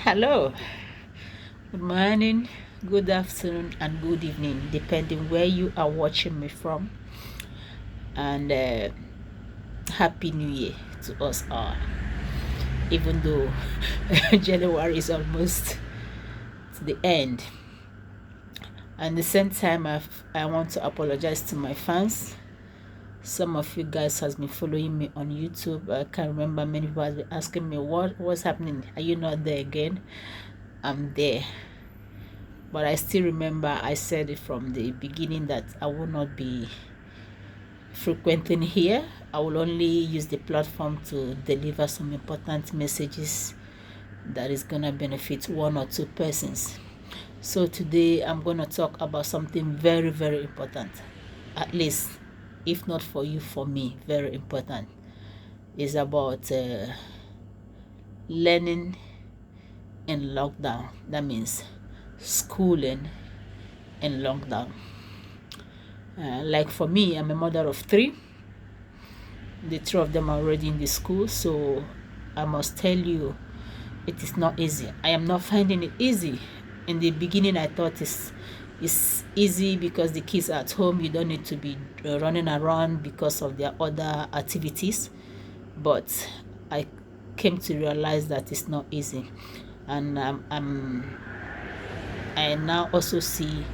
Hello, good morning, good afternoon, and good evening, depending where you are watching me from. And Happy New Year to us all, even though January is almost to the end. And at the same time, I want to apologize to my fans. Some of you guys has been following me on YouTube. I can remember many people have been asking me what's happening. Are you not there again? I'm there. But I still remember I said it from the beginning that I will not be frequenting here. I will only use the platform to deliver some important messages that is going to benefit one or two persons. So today I'm going to talk about something very, very important. At least, if not for you, for me, very important. It's about learning in lockdown. That means schooling in lockdown. Like for me, I'm a mother of three. The three of them are already in the school, so I must tell you, it is not easy. I am not finding it easy. In the beginning, I thought it's easy because the kids are at home. You don't need to be running around because of their other activities. But I came to realize that it's not easy, and I now also see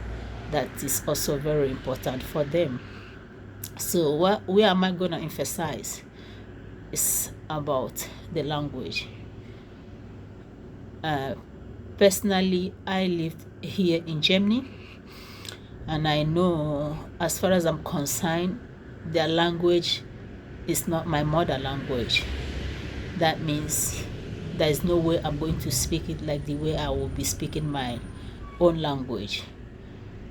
that is also very important for them. So where am I going to emphasize is about the language. Personally, I lived here in Germany, and I know, as far as I'm concerned, their language is not my mother language. That means there is no way I'm going to speak it like the way I will be speaking my own language.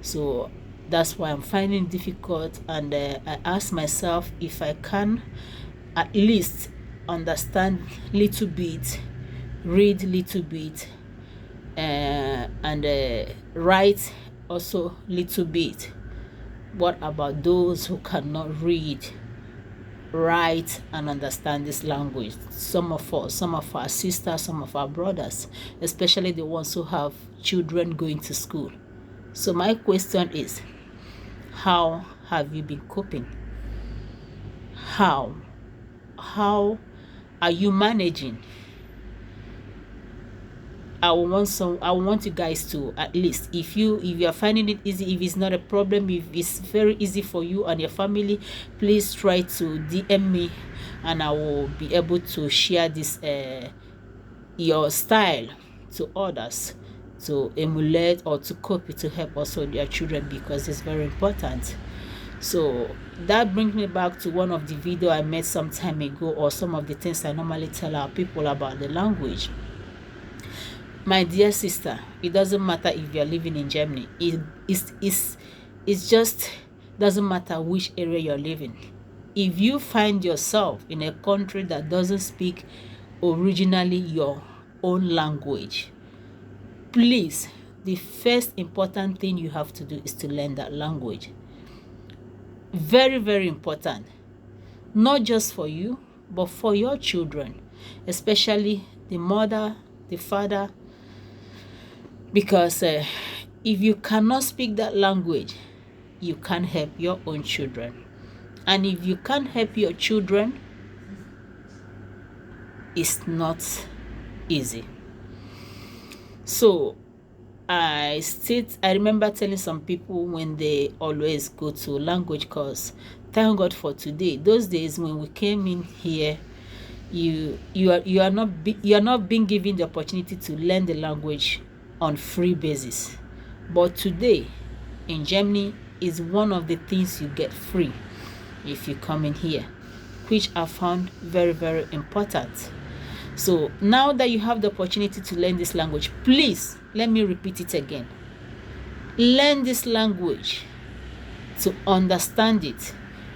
So that's why I'm finding it difficult, and I ask myself if I can at least understand little bit, read little bit, and write also little bit. What about those who cannot read, write, and understand this language? Some of our sisters, some of our brothers, especially the ones who have children going to school. So my question is, how have you been coping? How are you managing? I want you guys to, at least, if you are finding it easy, if it's not a problem, if it's very easy for you and your family, please try to DM me, and I will be able to share this your style to others, to emulate or to copy, to help also their children, because it's very important. So that brings me back to one of the video I made some time ago, or some of the things I normally tell our people about the language. My dear sister, it doesn't matter if you're living in Germany. It just doesn't matter which area you're living. If you find yourself in a country that doesn't speak originally your own language, please, the first important thing you have to do is to learn that language. Very, very important. Not just for you, but for your children, especially the mother, the father, because if you cannot speak that language, you can't help your own children. And if you can't help your children, it's not easy. So I remember telling some people when they always go to language course, thank God for today. Those days when we came in here, you are not being given the opportunity to learn the language on free basis. But today in Germany is one of the things you get free if you come in here, which I found very, very important. So now that you have the opportunity to learn this language, please, let me repeat it again. Learn this language to understand it,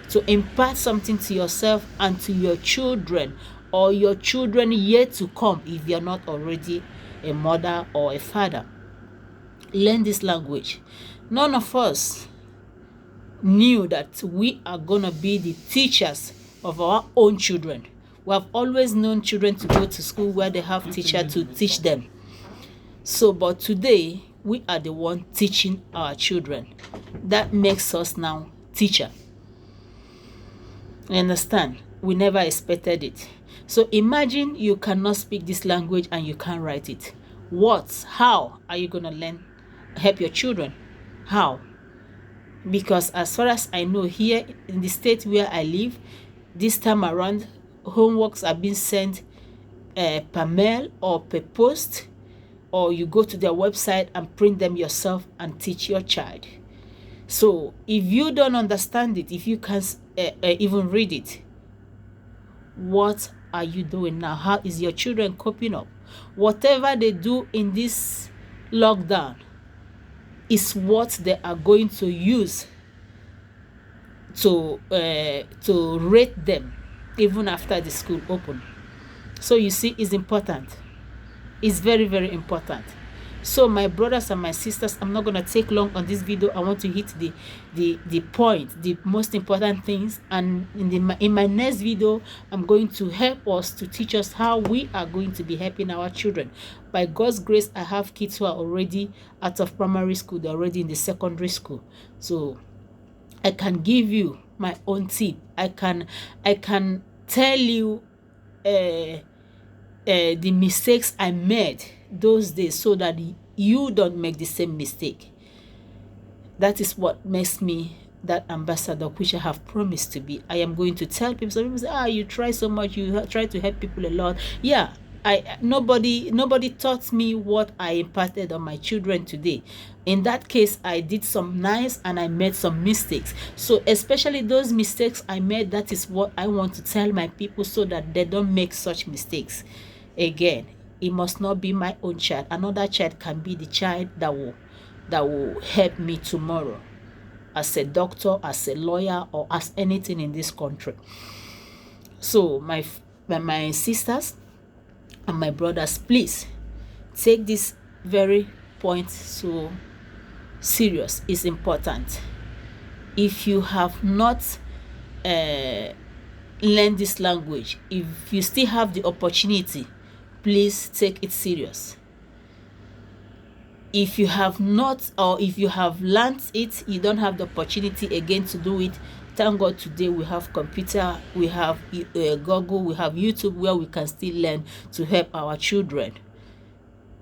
to impart something to yourself and to your children, or your children yet to come, if you're not already a mother or a father. Learn this language. None of us knew that we are going to be the teachers of our own children. We have always known children to go to school where they have teachers to teach them. So but today we are the one teaching our children. That makes us now teacher. You understand? We never expected it. So imagine you cannot speak this language and you can't write it. How are you going to help your children? How? Because as far as I know, here in the state where I live, this time around, homeworks are being sent per mail or per post, or you go to their website and print them yourself and teach your child. So if you don't understand it, if you can't even read it, what are you doing now? How is your children coping up? Whatever they do in this lockdown is what they are going to use to rate them even after the school open. So you see, it's important. It's very, very important. So my brothers and my sisters, I'm not going to take long on this video. I want to hit the point, the most important things, and in my next video I'm going to help us to teach us how we are going to be helping our children. By God's grace, I have kids who are already out of primary school. They're already in the secondary school, so I can give you my own tip. I can tell you the mistakes I made those days so that you don't make the same mistake. That is what makes me that ambassador which I have promised to be. I am going to tell people. Some people say, you try so much, you try to help people a lot. Yeah, nobody taught me what I imparted on my children today. In that case, I did some nice and I made some mistakes. So especially those mistakes I made, that is what I want to tell my people so that they don't make such mistakes again. It must not be my own child. Another child can be the child that will help me tomorrow as a doctor, as a lawyer, or as anything in this country. So my sisters and my brothers, please take this very point so serious. It's important. If you have not learned this language, if you still have the opportunity, please take it serious. If you have not, or if you have learned it, you don't have the opportunity again to do it. Thank God today we have computer, we have Google, we have YouTube, where we can still learn to help our children.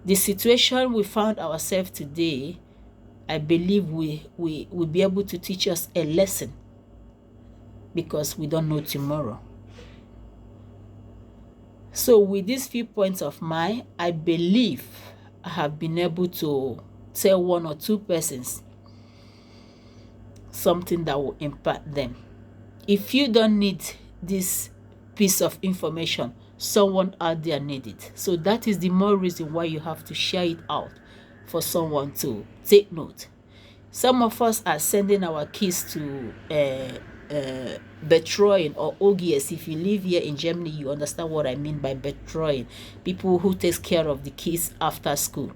The situation we found ourselves today, I believe we will be able to teach us a lesson, because we don't know tomorrow. So with these few points of mine, I believe I have been able to tell one or two persons something that will impact them. If you don't need this piece of information, someone out there needs it. So that is the more reason why you have to share it out for someone to take note. Some of us are sending our kids to Betreuung or OGS. If you live here in Germany, you understand what I mean by Betreuung. People who takes care of the kids after school.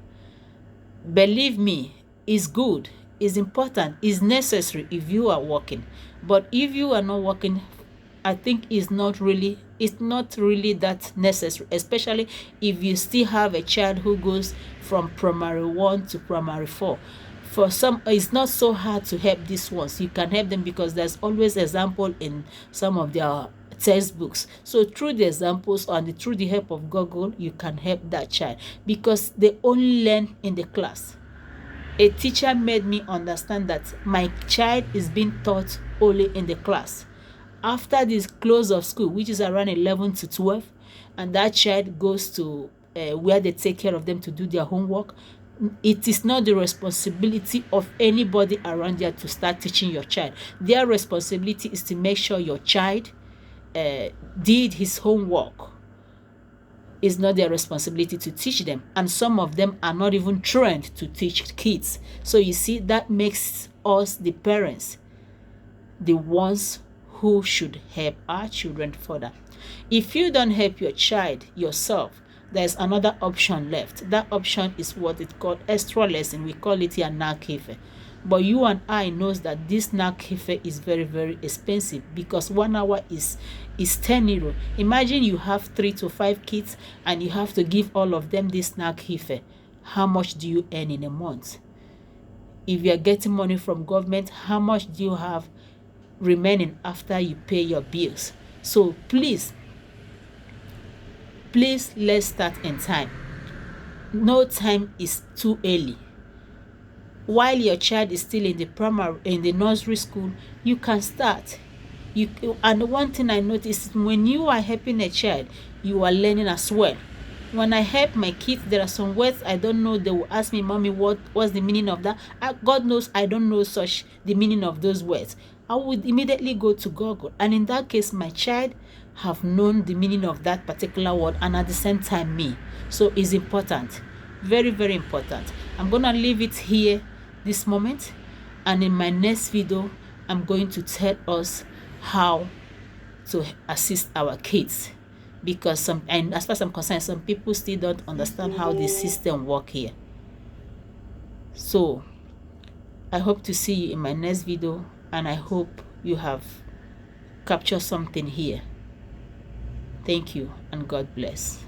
Believe me, it's good, it's important, it's necessary if you are working. But if you are not working, I think it's not really that necessary, especially if you still have a child who goes from primary 1 to primary 4. For some, it's not so hard to help these ones. You can help them because there's always example in some of their textbooks. So through the examples and through the help of Google, you can help that child, because they only learn in the class. A teacher made me understand that my child is being taught only in the class. After this close of school, which is around 11 to 12, and that child goes to where they take care of them to do their homework, it is not the responsibility of anybody around there to start teaching your child. Their responsibility is to make sure your child did his homework. It's not their responsibility to teach them, and some of them are not even trained to teach kids. So you see, that makes us, the parents, the ones who should help our children further. If you don't help your child yourself, there's another option left. That option is what it's called extra lesson. We call it here Nachhilfe. But you and I knows that this Nachhilfe is very, very expensive, because 1 hour is 10 euro. Imagine you have 3 to 5 kids and you have to give all of them this Nachhilfe. how much do you earn in a month? If you are getting money from government, how much do you have remaining after you pay your bills? So please let's start in time. No time is too early. While your child is still in the nursery school, you can start. And one thing I noticed, when you are helping a child, you are learning as well. When I help my kids, there are some words I don't know. They will ask me, "Mommy, what's the meaning of that?" God knows I don't know the meaning of those words. I would immediately go to Google, and in that case, my child have known the meaning of that particular word, and at the same time me. So it's important, very, very important. I'm gonna leave it here this moment, and in my next video, I'm going to tell us how to assist our kids, because and as far as I'm concerned, some people still don't understand how the system work here. So I hope to see you in my next video, and I hope you have captured something here. Thank you, and God bless.